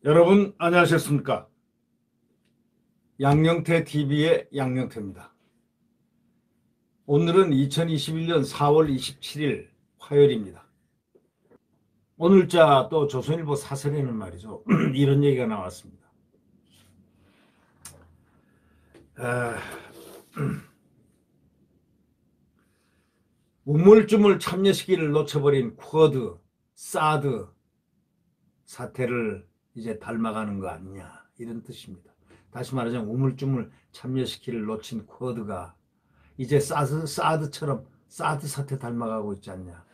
여러분 안녕하셨습니까? 양영태 TV의 양영태입니다. 오늘은 2021년 4월 27일 화요일입니다. 오늘자 또 조선일보 사설에는 말이죠. 이런 얘기가 나왔습니다. 우물쭈물 참여시기를 놓쳐버린 쿼드, 사드 사태를 이제 닮아가는 거 아니냐 이런 뜻입니다. 다시 말하자면 우물쭈물 참여시기를 놓친 쿼드가 이제 사드처럼 사드 사태 닮아가고 있지 않냐.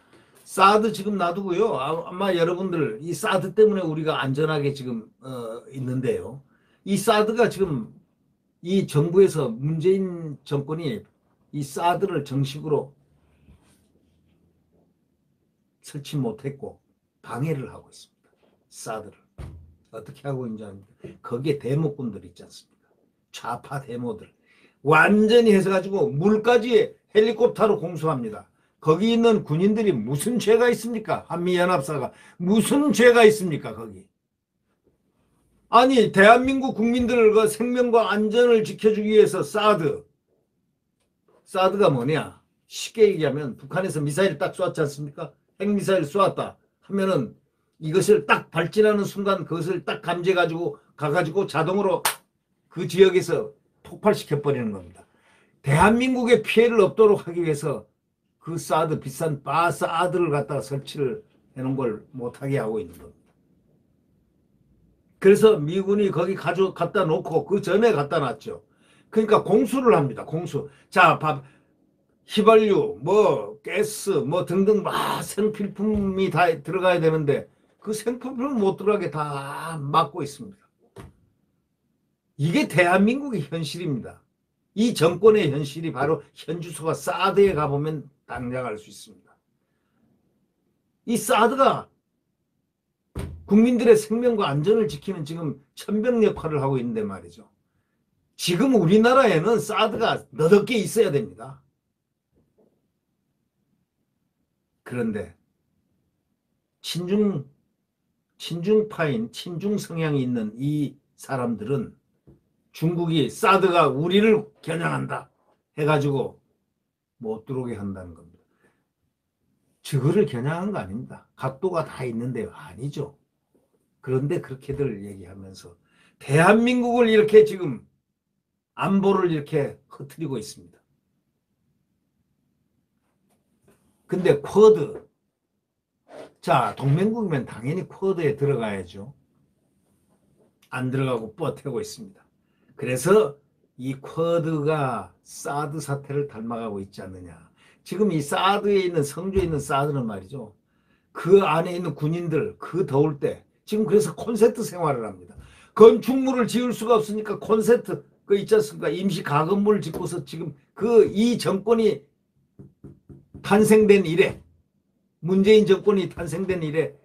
사드 지금 놔두고요. 아마 여러분들 이 사드 때문에 우리가 안전하게 지금 있는데요. 이 사드가 지금 이 정부에서 문재인 정권이 이 사드를 정식으로 설치 못했고 방해를 하고 있습니다. 사드를 어떻게 하고 있는지 아닙니까? 거기에 데모꾼들 있지 않습니까? 좌파 데모들 완전히 해서가지고 물까지 헬리콥터로 공수합니다. 거기 있는 군인들이 무슨 죄가 있습니까? 한미연합사가 무슨 죄가 있습니까? 거기 아니 대한민국 국민들 그 생명과 안전을 지켜주기 위해서 사드가 뭐냐? 쉽게 얘기하면 북한에서 미사일 딱 쏘았지 않습니까? 핵미사일 쏘았다 하면은 이것을 딱 발진하는 순간 그것을 딱 감지해가지고 가가지고 자동으로 그 지역에서 폭발시켜버리는 겁니다. 대한민국에 피해를 없도록 하기 위해서 그 사드 비싼 사드를 갖다가 설치를 해놓은 걸 못하게 하고 있는 겁니다. 그래서 미군이 거기 갖다 놓고 그 전에 갖다 놨죠. 그러니까 공수를 합니다. 공수. 자, 휘발유, 가스, 등등 생필품이 다 들어가야 되는데 그 생필품을 못 들어가게 다 막고 있습니다. 이게 대한민국의 현실입니다. 이 정권의 현실이 바로 현 주소가 사드에 가보면 당장 알 수 있습니다. 이 사드가 국민들의 생명과 안전을 지키는 지금 천병 역할을 하고 있는데 말이죠. 지금 우리나라에는 사드가 너덕게 있어야 됩니다. 그런데 친중파인 친중 성향이 있는 이 사람들은 중국이 사드가 우리를 겨냥한다 해가지고 못 들어오게 한다는 겁니다. 저거를 겨냥한 거 아닙니다. 각도가 다 있는데요. 아니죠. 그런데 그렇게들 얘기하면서 대한민국을 이렇게 지금 안보를 이렇게 흐트리고 있습니다. 근데 쿼드, 자, 동맹국이면 당연히 쿼드에 들어가야죠. 안 들어가고 뻗태고 있습니다. 그래서 이 쿼드가 사드 사태를 닮아가고 있지 않느냐. 지금 이 사드에 있는 성주에 있는 사드는 말이죠. 그 안에 있는 군인들 그 더울 때 지금 그래서 콘센트 생활을 합니다. 건축물을 지을 수가 없으니까 콘센트 그 있지 않습니까? 임시 가건물을 짓고서 지금 이 정권이 탄생된 이래 문재인 정권이 탄생된 이래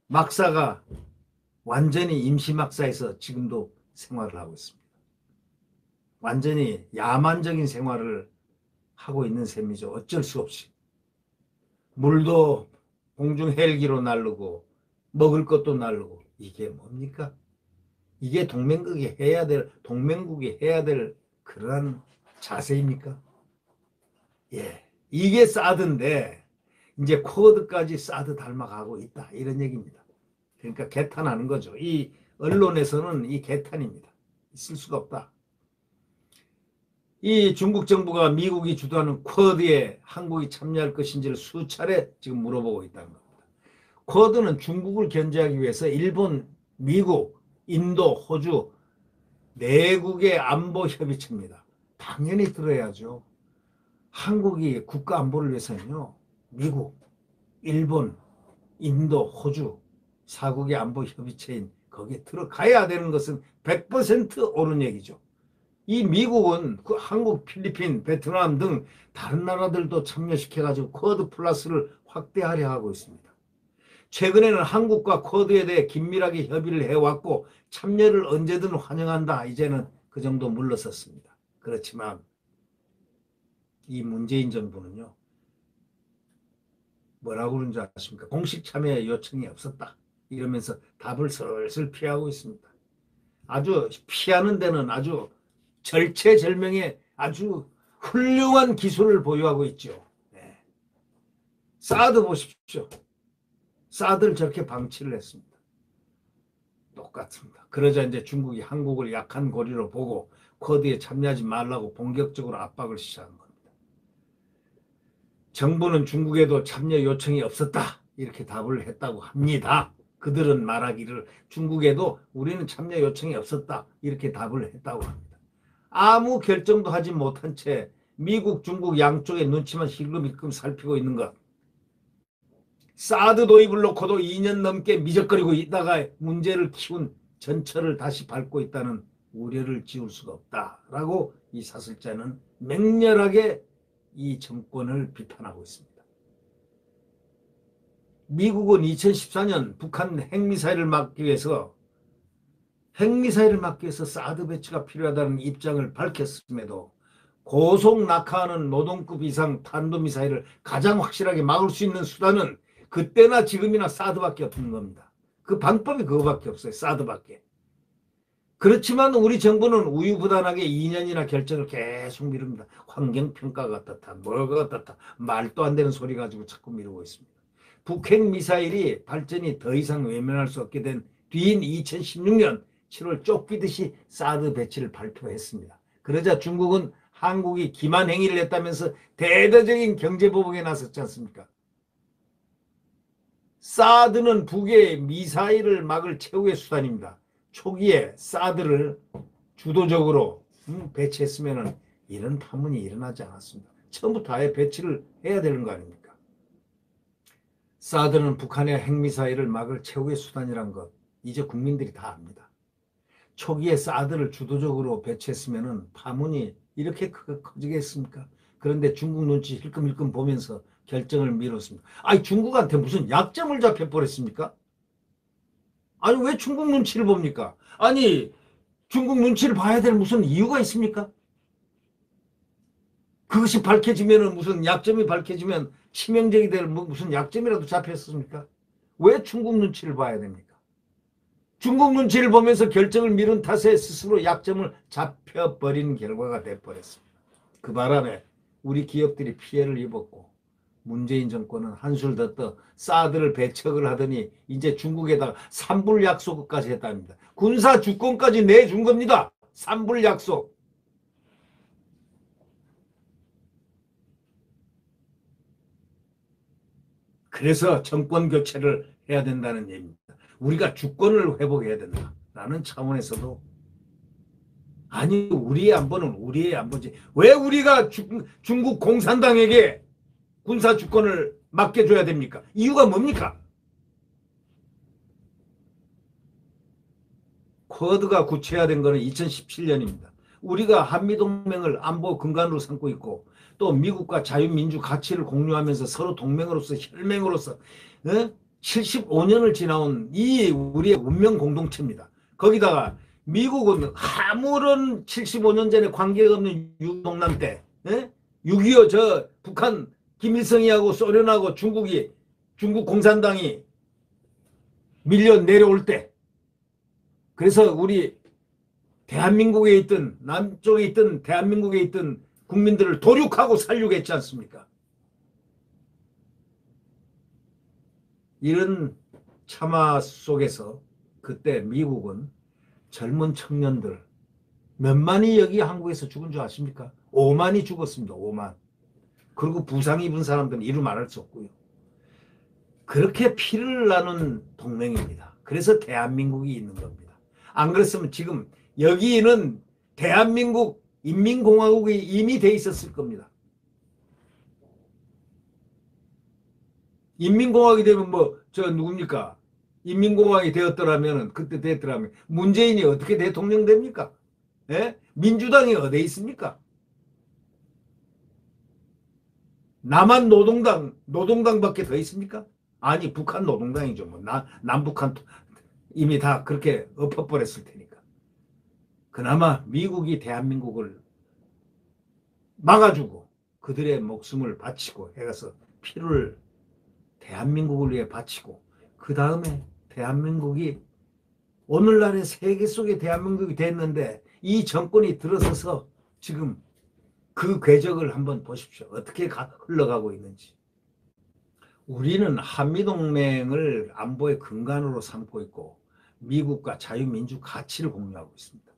막사가 완전히 임시 막사에서 지금도 생활을 하고 있습니다. 완전히 야만적인 생활을 하고 있는 셈이죠. 어쩔 수 없이. 물도 공중 헬기로 날르고 먹을 것도 날르고 이게 뭡니까? 이게 동맹국이 해야 될 그런 자세입니까? 예, 이게 사드인데 이제 쿼드까지 사드 닮아가고 있다 이런 얘기입니다. 그러니까 개탄하는 거죠. 이 언론에서는 이 개탄입니다. 있을 수가 없다. 이 중국 정부가 미국이 주도하는 쿼드에 한국이 참여할 것인지를 수차례 지금 물어보고 있다는 겁니다. 쿼드는 중국을 견제하기 위해서 일본, 미국, 인도, 호주 4국의 안보협의체입니다. 당연히 들어야죠. 한국이 국가 안보를 위해서는요. 미국, 일본, 인도, 호주 4국의 안보협의체인 거기에 들어가야 되는 것은 100% 옳은 얘기죠. 이 미국은 그 한국, 필리핀, 베트남 등 다른 나라들도 참여시켜가지고 쿼드 플러스를 확대하려 하고 있습니다. 최근에는 한국과 쿼드에 대해 긴밀하게 협의를 해왔고 참여를 언제든 환영한다. 이제는 그 정도 물러섰습니다. 그렇지만 이 문재인 정부는요. 뭐라고 그러는지 아십니까? 공식 참여 요청이 없었다. 이러면서 답을 슬슬 피하고 있습니다. 아주 피하는 데는 아주 절체절명의 아주 훌륭한 기술을 보유하고 있죠. 네. 사드 보십시오. 사드를 저렇게 방치를 했습니다. 똑같습니다. 그러자 이제 중국이 한국을 약한 고리로 보고 쿼드에 참여하지 말라고 본격적으로 압박을 시작한 겁니다. 정부는 중국에도 참여 요청이 없었다. 이렇게 답을 했다고 합니다. 그들은 말하기를 중국에도 우리는 참여 요청이 없었다. 이렇게 답을 했다고 합니다. 아무 결정도 하지 못한 채 미국, 중국 양쪽의 눈치만 힐끔힐끔 살피고 있는 것. 사드 도입을 놓고도 2년 넘게 미적거리고 있다가 문제를 키운 전철을 다시 밟고 있다는 우려를 지울 수가 없다라고 이 사설자는 맹렬하게 이 정권을 비판하고 있습니다. 미국은 2014년 북한 핵미사일을 막기 위해서 사드 배치가 필요하다는 입장을 밝혔음에도 고속 낙하하는 노동급 이상 탄도미사일을 가장 확실하게 막을 수 있는 수단은 그때나 지금이나 사드밖에 없는 겁니다. 그 방법이 그거밖에 없어요. 사드밖에. 그렇지만 우리 정부는 우유부단하게 2년이나 결정을 계속 미룹니다. 환경평가가 어떻다, 뭐가 어떻다, 말도 안 되는 소리 가지고 자꾸 미루고 있습니다. 북핵 미사일이 발전이 더 이상 외면할 수 없게 된 뒤인 2016년 7월 쫓기듯이 사드 배치를 발표했습니다. 그러자 중국은 한국이 기만 행위를 했다면서 대대적인 경제보복에 나섰지 않습니까? 사드는 북의 미사일을 막을 최후의 수단입니다. 초기에 사드를 주도적으로 배치했으면 이런 파문이 일어나지 않았습니다. 처음부터 아예 배치를 해야 되는 거 아닙니까? 사드는 북한의 핵미사일을 막을 최후의 수단이란 것 이제 국민들이 다 압니다. 초기에 사드를 주도적으로 배치했으면 파문이 이렇게 커지겠습니까? 그런데 중국 눈치 힐끔힐끔 보면서 결정을 미뤘습니다. 아니 중국한테 무슨 약점을 잡혀버렸습니까? 아니 왜 중국 눈치를 봅니까? 아니 중국 눈치를 봐야 될 무슨 이유가 있습니까? 그것이 밝혀지면 무슨 약점이 밝혀지면 치명적이 될 무슨 약점이라도 잡혔습니까? 왜 중국 눈치를 봐야 됩니까? 중국 눈치를 보면서 결정을 미룬 탓에 스스로 약점을 잡혀버린 결과가 돼버렸습니다. 그 바람에 우리 기업들이 피해를 입었고 문재인 정권은 한술 더 떠 사드를 배척을 하더니 이제 중국에다가 산불 약속까지 했답니다. 군사 주권까지 내준 겁니다. 산불 약속. 그래서 정권 교체를 해야 된다는 얘기입니다. 우리가 주권을 회복해야 된다라는 차원에서도 아니 우리의 안보는 우리의 안보지 왜 우리가 중국 공산당에게 군사 주권을 맡겨줘야 됩니까? 이유가 뭡니까? 쿼드가 구체화된 것은 2017년입니다. 우리가 한미동맹을 안보 근간으로 삼고 있고 또 미국과 자유민주 가치를 공유하면서 서로 동맹으로서 혈맹으로서 75년을 지나온 이 우리의 운명 공동체입니다. 거기다가 미국은 아무런 75년 전에 관계가 없는 유동남 때 6.25 저 북한 김일성이하고 소련하고 중국 공산당이 밀려 내려올 때 그래서 우리 대한민국에 있던 남쪽에 있던 대한민국에 있던 국민들을 도륙하고 살육했지 않습니까? 이런 참화 속에서 그때 미국은 젊은 청년들 몇만이 여기 한국에서 죽은 줄 아십니까? 5만이 죽었습니다. 5만. 그리고 부상 입은 사람들은 이루 말할 수 없고요. 그렇게 피를 나눈 동맹입니다. 그래서 대한민국이 있는 겁니다. 안 그랬으면 지금 여기는 대한민국 인민공화국이 이미 돼 있었을 겁니다. 인민공화국이 되면 저 누굽니까? 인민공화국이 되었더라면 그때 됐더라면 문재인이 어떻게 대통령 됩니까? 예? 민주당이 어디에 있습니까? 남한 노동당밖에 더 있습니까? 아니 북한 노동당이죠. 남북한 이미 다 그렇게 엎어버렸을 테니까. 그나마 미국이 대한민국을 막아주고 그들의 목숨을 바치고 해가서 피를 대한민국을 위해 바치고 그 다음에 대한민국이 오늘날의 세계 속의 대한민국이 됐는데 이 정권이 들어서서 지금 그 궤적을 한번 보십시오. 어떻게 흘러가고 있는지. 우리는 한미동맹을 안보의 근간으로 삼고 있고 미국과 자유민주 가치를 공유하고 있습니다.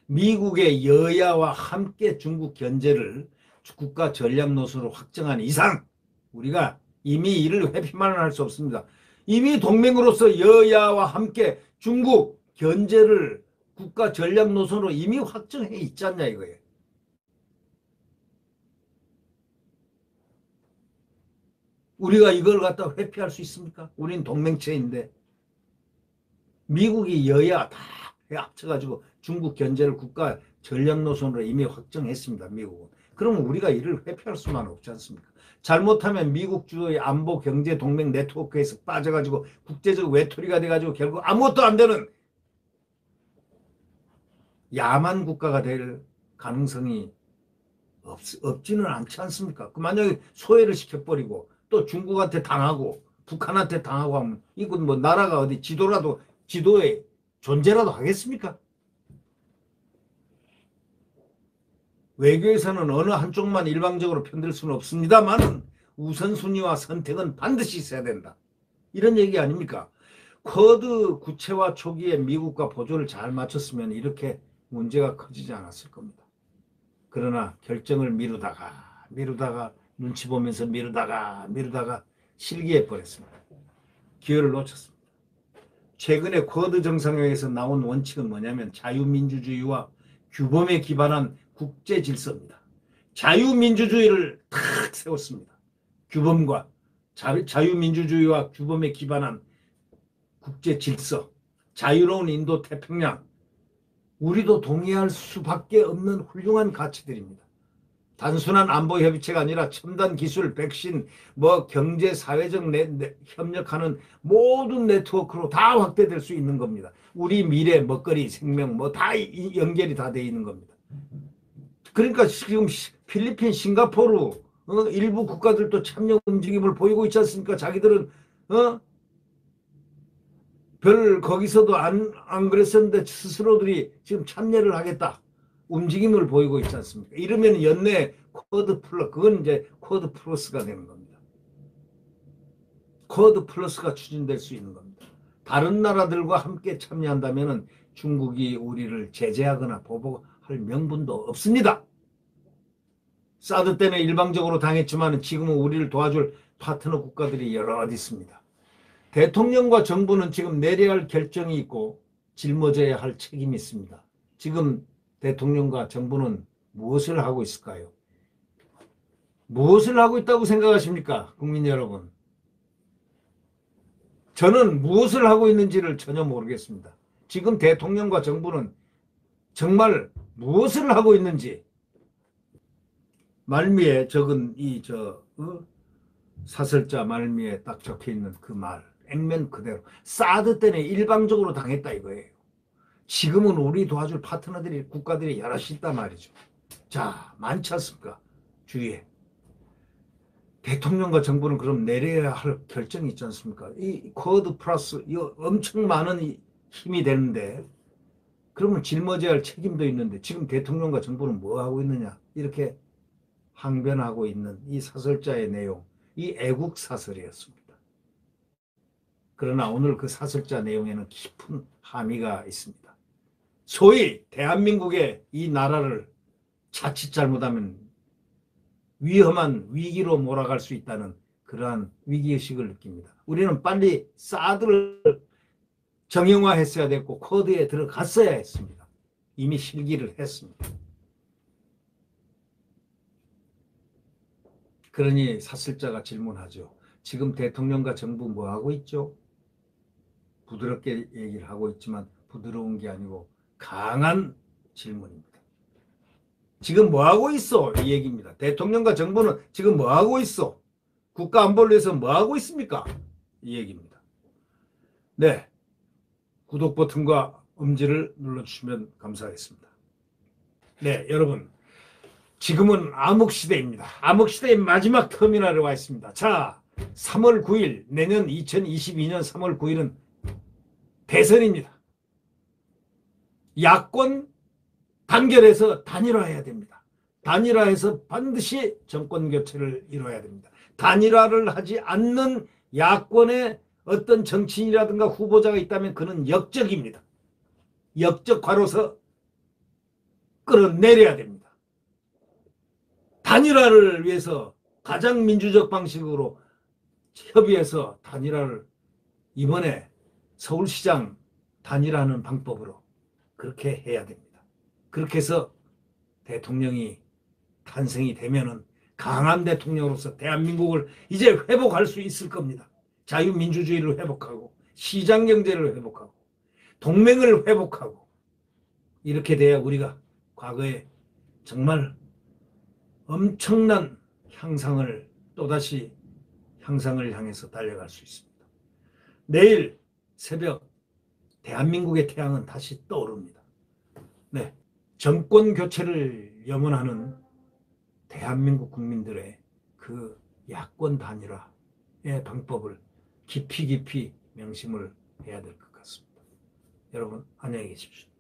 미국의 여야와 함께 중국 견제를 국가 전략 노선으로 확정한 이상 우리가 이미 이를 회피만은 할 수 없습니다. 이미 동맹으로서 여야와 함께 중국 견제를 국가 전략 노선으로 이미 확정해 있지 않냐 이거예요. 우리가 이걸 갖다 회피할 수 있습니까? 우린 동맹체인데 미국이 여야 다 합쳐가지고 중국 견제를 국가 전략 노선으로 이미 확정했습니다. 미국은. 그러면 우리가 이를 회피할 수만 없지 않습니까? 잘못하면 미국 주도의 안보 경제 동맹 네트워크에서 빠져가지고 국제적 외톨이가 돼가지고 결국 아무것도 안 되는 야만 국가가 될 가능성이 없지는 않지 않습니까? 만약에 소외를 시켜버리고 또 중국한테 당하고 북한한테 당하고 하면 이건 뭐 나라가 어디 지도에 존재라도 하겠습니까? 외교에서는 어느 한쪽만 일방적으로 편들 수는 없습니다만 우선순위와 선택은 반드시 있어야 된다. 이런 얘기 아닙니까? 쿼드 구체화 초기에 미국과 보조를 잘 맞췄으면 이렇게 문제가 커지지 않았을 겁니다. 그러나 결정을 미루다가 눈치 보면서 미루다가 실기해 버렸습니다. 기회를 놓쳤습니다. 최근에 쿼드 정상회의에서 나온 원칙은 뭐냐면 자유민주주의와 규범에 기반한 국제 질서입니다. 자유민주주의를 탁 세웠습니다. 규범과 자유민주주의와 규범에 기반한 국제 질서, 자유로운 인도 태평양, 우리도 동의할 수밖에 없는 훌륭한 가치들입니다. 단순한 안보 협의체가 아니라 첨단 기술, 백신, 경제, 사회적 협력하는 모든 네트워크로 다 확대될 수 있는 겁니다. 우리 미래, 먹거리, 생명 다 연결이 다 돼 있는 겁니다. 그러니까 지금 필리핀, 싱가포르 일부 국가들도 참여 움직임을 보이고 있지 않습니까? 자기들은 별 거기서도 안 그랬었는데 스스로들이 지금 참여를 하겠다. 움직임을 보이고 있지 않습니까? 이러면 연내 쿼드 플러스, 그건 이제 쿼드 플러스가 되는 겁니다. 쿼드 플러스가 추진될 수 있는 겁니다. 다른 나라들과 함께 참여한다면 중국이 우리를 제재하거나 보복할 명분도 없습니다. 사드 때는 일방적으로 당했지만 지금은 우리를 도와줄 파트너 국가들이 여러 어디 있습니다. 대통령과 정부는 지금 내려야 할 결정이 있고 짊어져야 할 책임이 있습니다. 지금 대통령과 정부는 무엇을 하고 있을까요? 무엇을 하고 있다고 생각하십니까? 국민 여러분. 저는 무엇을 하고 있는지를 전혀 모르겠습니다. 지금 대통령과 정부는 정말 무엇을 하고 있는지 말미에 적은 사설자 말미에 딱 적혀있는 그 말 액면 그대로 사드 때는 일방적으로 당했다 이거예요. 지금은 우리 도와줄 파트너들이 국가들이 여럿이 있단 말이죠. 자, 많지 않습니까? 주위에. 대통령과 정부는 그럼 내려야 할 결정이 있지 않습니까? 이 쿼드 플러스 엄청 많은 힘이 되는데 그러면 짊어져야 할 책임도 있는데 지금 대통령과 정부는 뭐 하고 있느냐 이렇게 항변하고 있는 이 사설자의 내용, 이 애국 사설이었습니다. 그러나 오늘 그 사설자 내용에는 깊은 함의가 있습니다. 소위 대한민국의 이 나라를 자칫 잘못하면 위험한 위기로 몰아갈 수 있다는 그러한 위기의식을 느낍니다. 우리는 빨리 사드를 정형화했어야 됐고 쿼드에 들어갔어야 했습니다. 이미 실기를 했습니다. 그러니 사설자가 질문하죠. 지금 대통령과 정부 뭐 하고 있죠? 부드럽게 얘기를 하고 있지만 부드러운 게 아니고 강한 질문입니다. 지금 뭐 하고 있어? 이 얘기입니다. 대통령과 정부는 지금 뭐 하고 있어? 국가 안보를 위해서 뭐 하고 있습니까? 이 얘기입니다. 네, 구독 버튼과 음질을 눌러주시면 감사하겠습니다. 네, 여러분. 지금은 암흑시대입니다. 암흑시대의 마지막 터미널에 와 있습니다. 자, 3월 9일, 내년 2022년 3월 9일은 대선입니다. 야권 단결해서 단일화해야 됩니다. 단일화해서 반드시 정권 교체를 이뤄야 됩니다. 단일화를 하지 않는 야권의 어떤 정치인이라든가 후보자가 있다면 그는 역적입니다. 역적화로서 끌어내려야 됩니다. 단일화를 위해서 가장 민주적 방식으로 협의해서 단일화를 이번에 서울시장 단일화하는 방법으로 그렇게 해야 됩니다. 그렇게 해서 대통령이 탄생이 되면은 강한 대통령으로서 대한민국을 이제 회복할 수 있을 겁니다. 자유민주주의를 회복하고 시장경제를 회복하고 동맹을 회복하고 이렇게 돼야 우리가 과거에 정말 엄청난 향상을 또다시 향상을 향해서 달려갈 수 있습니다. 내일 새벽 대한민국의 태양은 다시 떠오릅니다. 네, 정권 교체를 염원하는 대한민국 국민들의 그 야권 단일화의 방법을 깊이 명심을 해야 될 것 같습니다. 여러분 안녕히 계십시오.